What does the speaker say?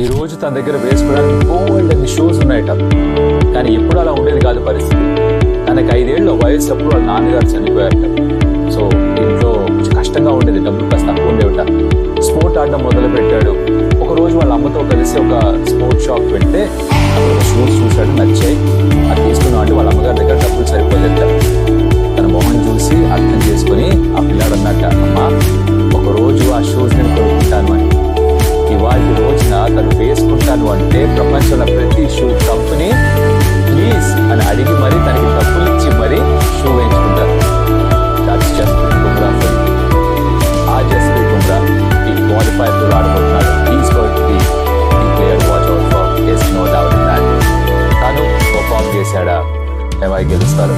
ఈ రోజు తన దగ్గర వేసుకోవడానికి బోల్డ్ అన్ని షోస్ ఉన్నాయట. కానీ ఎప్పుడు అలా ఉండేది కాదు పరిస్థితి. తనకి 5 ఏళ్ళ వయసు అప్పుడు వాళ్ళ నాన్నగారు చనిపోయారట. సో ఇంట్లో కొంచెం కష్టంగా ఉండేది, డబ్బులు కాస్త తక్కువ ఉండేవిట. స్పోర్ట్ ఆడడం మొదలు పెట్టాడు. ఒక రోజు వాళ్ళ అమ్మతో కలిసి ఒక స్పోర్ట్ షాప్ వెళ్తే అక్కడ ఒక షూస్ చూశాడు, నచ్చాయి. అది తీసుకున్నాం అంటే వాళ్ళ అమ్మగారి దగ్గర డబ్బులు సరిపోలేట. తన మొహం చూసి అర్థం చేసుకుని ఆ పిల్లాడు అన్నట్ట, అమ్మా ఒకరోజు ఆ షూస్ నేను కొనుక్కుంటాను అని. ఇవాళ రోజున తను వేసుకుంటాను అంటే ప్రపంచంలో ప్రతి షూ కంపెనీ ప్లీజ్ అని అడిగి మరీ తనకి డబ్బులు ఇచ్చి మరీ షూ వేయించుకుంటారు. జస్ప్రీత్ బుమ్రా ఆ జస్ప్రీత్ బుమ్రా ఈ క్వాలిఫైర్లో ఆడబోతున్నాడు. Is going to be the player watch out for. No doubt in that. తను పర్ఫార్మ్ చేశాడా, ఎవరు గెలుస్తారు?